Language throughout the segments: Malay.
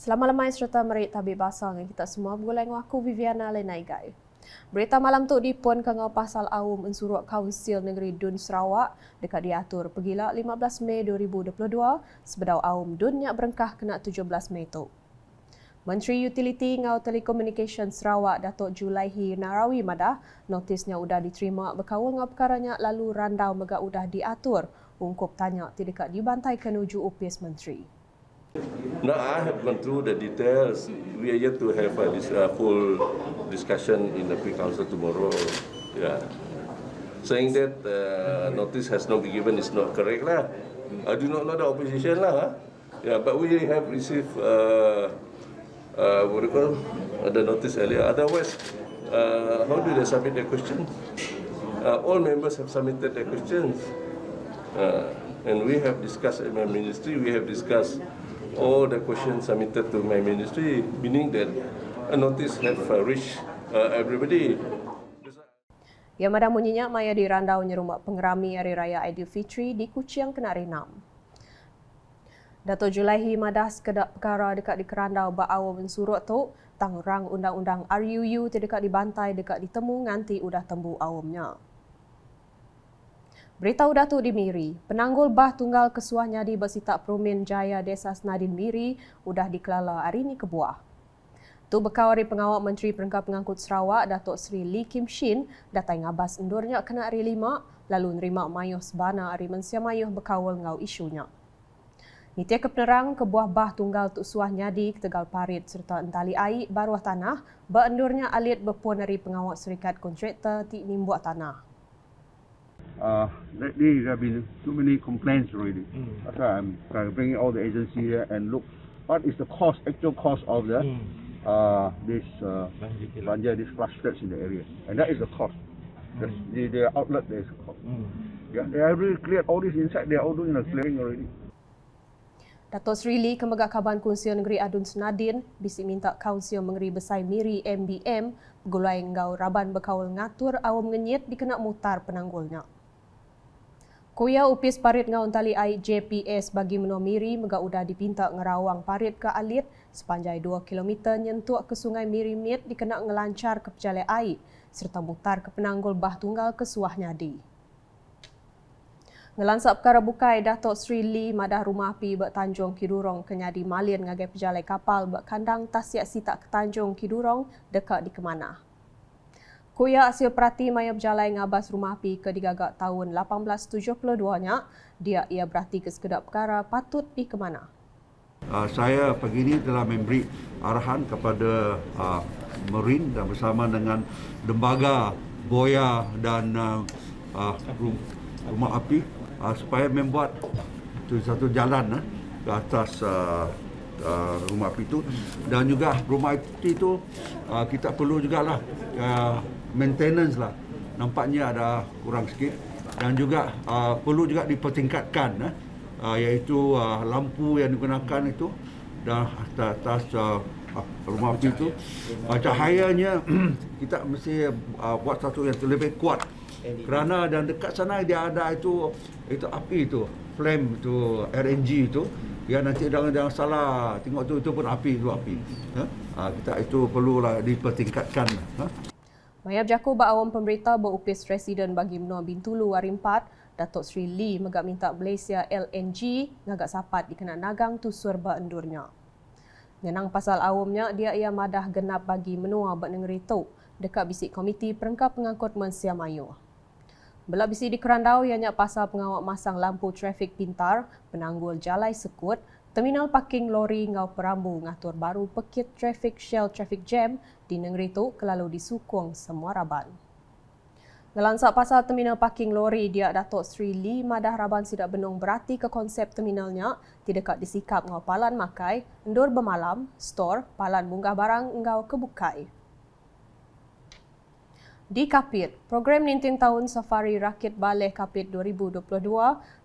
Selamat lemai serta merit tabib basah dengan kita semua bergulai dengan aku Viviana Lenaigai. Berita malam tu dipun kengau pasal awam Unsuruk Kaunsil Negeri Dun Sarawak dekat diatur pergila 15 Mei 2022 sebedau awam Dun nyak berengkah kena 17 Mei tu. Menteri Utiliti ngau Telekomunikasi Sarawak Datuk Julaihi Narawi madah notisnya udah diterima berkawal ngau perkaranya lalu randau mega udah diatur ungkup tanya tidak dibantai kenuju upis menteri. No, I have gone through the details. We are yet to have this full discussion in the pre-council tomorrow. Yeah. Saying that notice has not been given is not correct lah. I do not know the opposition lah. Yeah, but we have received what do you call the notice earlier. Otherwise, how do they submit their question? All members have submitted their questions, and we have discussed in my ministry. We have discussed all the questions submitted to my ministry, meaning that a notice have reached everybody. Yang madang munyinya maya di randau nyerumak pengerami Hari Raya Aidilfitri di Kuching kena renam. Datuk Julaihi madah sekedap perkara dekat di kerandau ba'awa mensurut tu, tangrang undang-undang RUU terdekat dibantai dekat ditemu nganti udah tembu awamnya. Berita udah tu di Miri, penanggul bah tunggal kesuah nyadi bersitak Promin Jaya Desa Senadin Miri udah dikelala hari ini kebuah. Tu bekawari pengawal Menteri Perangkat Pengangkut Sarawak Datuk Seri Lee Kim Shin datai ngabas endurnya kena hari 5 lalu nerima mayuh sebana hari mensia mayuh bekawal ngau isunya. Nitia kepenerang kebuah bah tunggal tu suah nyadi ke Tegal Parit serta entali air baruah tanah beendurnya alit berpuan dari pengawal Serikat Kontraktor ti nimbuat tanah. Lately there have been too many complaints already. That's why I'm bringing all the agency here and look what is the cost, actual cost of the this banjir, these flash floods in the area, and that is the cost. The outlet there is the cost. Yeah, they have really cleared all this inside. They are all doing the clearing already. Datuk Seri Lee Kemegak Kaban Kaunsil Negeri Adun Senadin bisi minta Kaunsil Mengeri Besai Miri MBM gulai ngau raban bekawal ngatur awam ngenyit dikena mutar penanggulnya. Kuya upis parit ngau tali air JPS bagi menua Miri mega udah dipinta ngerawang parit ke alit sepanjang 2 km nyentuak ke Sungai Miri Mit dikena ngelancar ke pejalai air serta mutar ke penanggul bah tunggal ke suah nyadi. Ngelansak perkara bukai Datuk Seri Lee madah rumah api bak Tanjung Kidurong kenyadi malin ngagai pejalai kapal bak kandang tasiak sitak ke Tanjung Kidurong dekat di Kemanah. Kuya hasil perhati maya berjalai ngabas rumah api ke digagak tahun 1872-nya, dia ia berhati ke sekedap perkara patut di Kemanah. Saya pagi ini telah memberi arahan kepada Marine dan bersama dengan Lembaga Boya dan rumah api supaya membuat satu jalan ke atas rumah api itu, dan juga rumah api itu kita perlu jugalah maintenance lah, nampaknya ada kurang sikit, dan juga perlu juga dipertingkatkan iaitu lampu yang digunakan itu dan atas rumah api itu cahayanya kita mesti buat satu yang lebih kuat, kerana dan dekat sana dia ada itu api itu flame itu RNG itu ya, nanti jangan salah tengok itu pun api kita itu perlulah dipertingkatkan. Mayab Jaku ba'awam pemberita berupis Residen bagi menua Bintulu Wari 4, Datuk Seri Lee megak minta Malaysia LNG ngagak sapat dikena nagang tusur endurnya. Ngenang pasal awamnya, dia ia madah genap bagi menua bak negeri tu dekat bisik Komiti Perangkat Pengangkut Mensia Mayu. Belak bisi di Kerandau ianya pasal pengawal masang lampu trafik pintar, penanggul jalai sekut, terminal parking lori ngau perambu ngatur baru pekit trafik Shell traffic jam di negeri tu kelalu disukung semua raban. Ngelansak pasal terminal parking lori, dia Datuk Seri Lee madah raban sidak benung berarti ke konsep terminalnya tidak disikap ngau palan makai, endur bermalam, store, palan munggah barang ngau kebukai. Di Kapit, program Nintin Tahun Safari Rakit Baleh Kapit 2022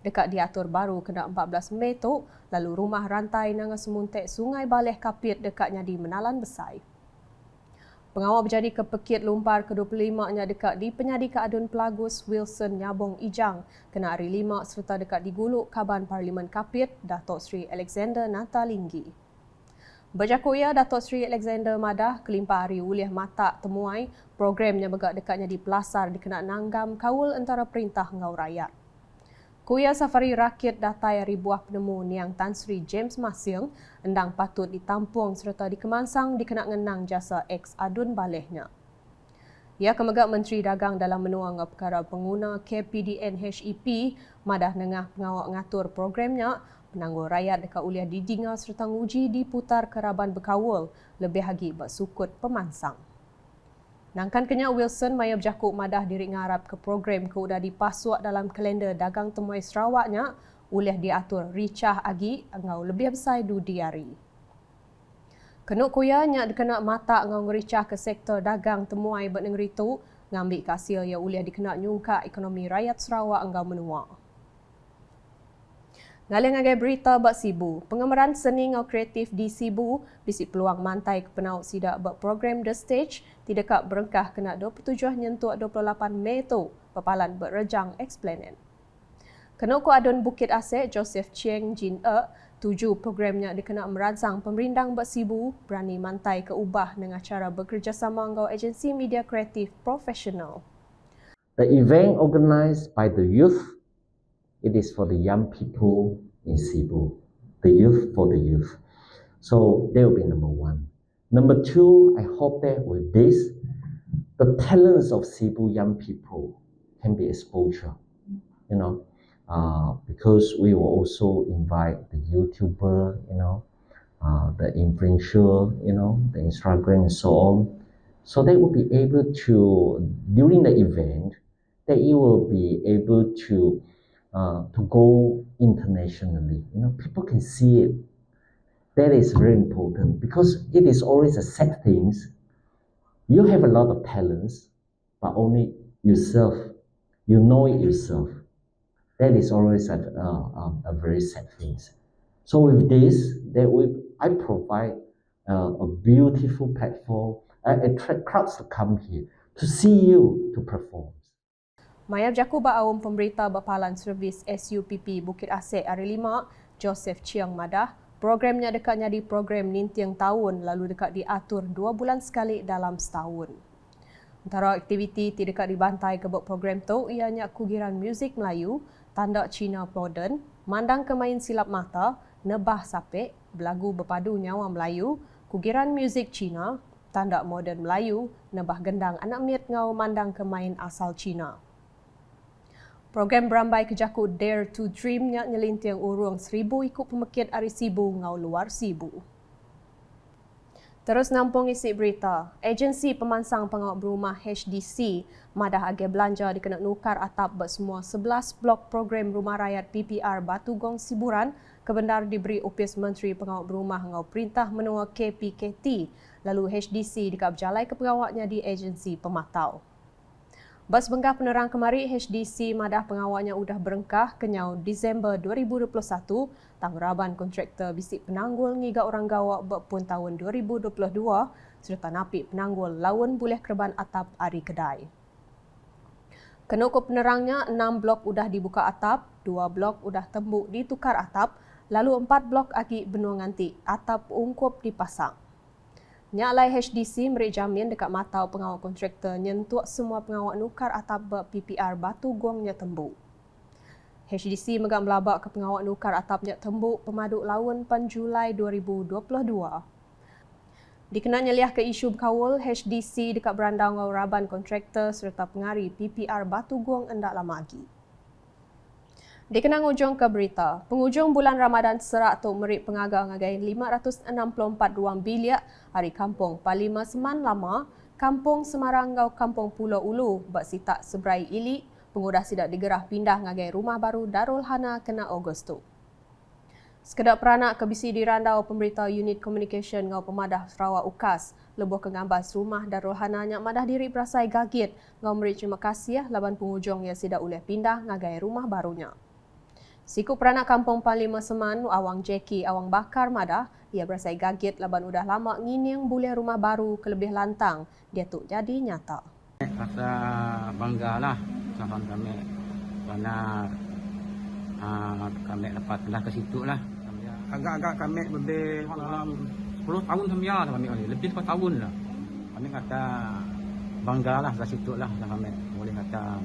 dekat diatur baru kena 14 Mei tu, lalu rumah rantai nanga semuntek Sungai Baleh Kapit dekatnya di Menalan Besai. Pengawal berjadi ke Pekit Lumpar ke-25-nya dekat di Penyadi Keadun Pelagus Wilson Nyabong Ijang kena hari 5 serta dekat di Guluk Kaban Parlimen Kapit Datuk Seri Alexander Natalinggi. Berjaku ia Datuk Seri Alexander Madah kelimpah hari uliah matak temuai program yang begak dekatnya di Pelasar dikenal nanggam kawul antara perintah ngau rakyat. Kuya safari rakyat datai ribuah penemu Niang Tan Sri James Masiang endang patut ditampung serta dikemansang dikenal ngenang jasa ex adun balehnya. Ia kemegak Menteri Dagang dalam menua ngau perkara pengguna KPDN HEP Madah nengah pengawak ngatur programnya penangguh rakyat dekat uliah didinga serta nguji diputar keraban berkawul lebih lagi bersukut pemansang. Nangkan kenya Wilson maya berjakuk Madah diri ngarap ke program ke udah dipasuak dalam kalender dagang temuai Sarawaknya uliah diatur ricah agi ngau lebih besar dudi hari. Kenuk kuya nyak dikena mata ngau ngericah ke sektor dagang temuai benengri tu ngambil kasil ya uliah dikena nyungka ekonomi rakyat Sarawak ngau menua. Ngaling-ngagai berita bak Sibu, pengemeran seni ngau kreatif di Sibu bisi peluang mantai ke penaut sidak bak program The Stage tidak kak berengkah kena 27 nyentuh 28 Mei tu pepalan berrejang explainant. Kenuk adun Bukit Asek Joseph Chieng Jin tuju programnya dikena merancang pemerindang bak Sibu berani mantai ke ubah dengan cara bekerjasama ngau agensi media kreatif profesional. The event organized by the youth, it is for the young people in Sibu, the youth for the youth. So that will be number one. Number two, I hope that with this, the talents of Sibu young people can be exposure, because we will also invite the YouTuber, the influencer, the Instagram and so on. So they will be able to, during the event, that you will be able to go internationally. People can see it. That is very important because it is always a sad thing. You have a lot of talents, but only yourself. You know it yourself. That is always a very sad thing. So with this, I provide a beautiful platform. I attract crowds to come here to see you to perform. Maya berjaku awam pemberita Bapalan Servis SUPP Bukit Asek hari 5, Joseph Chiang Madah, programnya dekatnya di program Nintiang Tahun lalu dekat diatur 2 bulan sekali dalam setahun. Antara aktiviti tidak dibantai ke program tu ianya kugiran muzik Melayu, tanda Cina modern, mandang kemain silap mata, nebah sapek, belagu berpadu nyawa Melayu, kugiran muzik Cina, tanda modern Melayu, nebah gendang anak miet ngau mandang kemain asal Cina. Program berambai kejaku Dare to Dream nya nyelintiang urung 1,000 ikut pemekit ari Sibu ngau luar Sibu. Terus nampung isi berita, agensi pemansang pengawal berumah HDC Madah age belanja dikena nukar atap bersemua 11 blok program rumah rakyat PPR Batu Gong Siburan kebendar diberi opis Menteri Pengawal Berumah ngau perintah menua KPKT lalu HDC dikap berjalai ke pengawalnya di agensi pematau. Bas benggah penerang kemari, HDC Madah pengawalnya udah berengkah kenyau Disember 2021 tangguraban kontraktor bisik penanggul ngiga orang gawak berpun tahun 2022 serta napik penanggul lawan boleh kerban atap ari kedai. Kenuk penerangnya 6 blok udah dibuka atap, 2 blok udah tembuk ditukar atap, lalu 4 blok lagi benua nganti atap ungkup dipasang. Nyalai HDC meri jamin dekat matau pengawal kontraktor nyentuh semua pengawal nukar atap PPR Batu Gongnya tembuk. HDC megak melabak ke pengawal nukar atapnya tembuk pemaduk lawan pan Julai 2022. Dikenanya liah ke isu berkawal, HDC dekat berandau ngau raban kontraktor serta pengari PPR Batu Gong endak lama lagi. Dikenang ujung ke berita, penghujung bulan Ramadan serak tu merik pengagal ngagai 564 ruang bilik hari kampung Palima Seman Lama, Kampung Semarang ngau Kampung Pulau Ulu, bak sitak Sebrai Ilik, pengudah sidak digerah pindah ngagai rumah baru Darul Hana kena Ogos tu. Sekedar peranak kebisi dirandau pemberita unit communication ngau Pemadah Sarawak UKAS, lebuh ke ngambas rumah Darul Hana nyak madah diri berasai gagit ngau merik terima kasih laban penghujung yang sidak uleh pindah ngagai rumah barunya. Siku peranak kampung Palima Seman, Awang Jackie, Awang Bakar Madah, ia berasai gagit laban udah lama ngining boleh rumah baru kelebih lantang. Dia tu jadi nyata. Rasa bangga lah sama kami kerana kami dapat lah ke situ lah. Agak-agak kami lebih dalam 10 tahun semia kami ni, lebih 10 tahun lah. Kami kata bangga lah kat situ lah kami. Boleh kata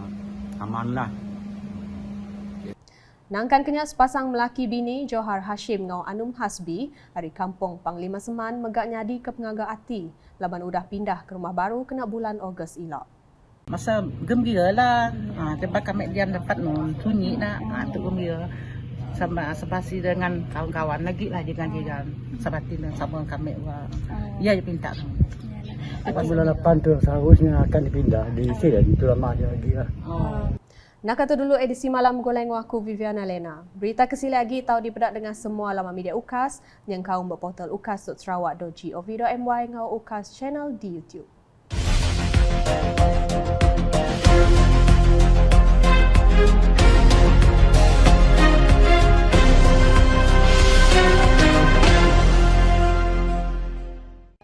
aman lah. Nangkan kenya sepasang melaki bini Johar Hashim ngau Anum Hasbi hari kampung Panglima Seman megak nyadi ke pengaga ati laban udah pindah ke rumah baru kena bulan Ogos ilok. Masa gembira lah, tempat kami diam dapat nun sunyi nak, tu gembira. Sama sebasi dengan kawan-kawan lagi lah dengan sabati dan sama kami ya pinta. Bulan 8 tu seharusnya akan dipindah di sini, itu lama dia lagi lah. Nak kata dulu edisi malam goleng waku Viviana Lena. Berita kesili lagi tahu dipedak dengan semua laman media UKAS yang kaum berportal ukas.sarawak.gov.my ngau UKAS channel di YouTube.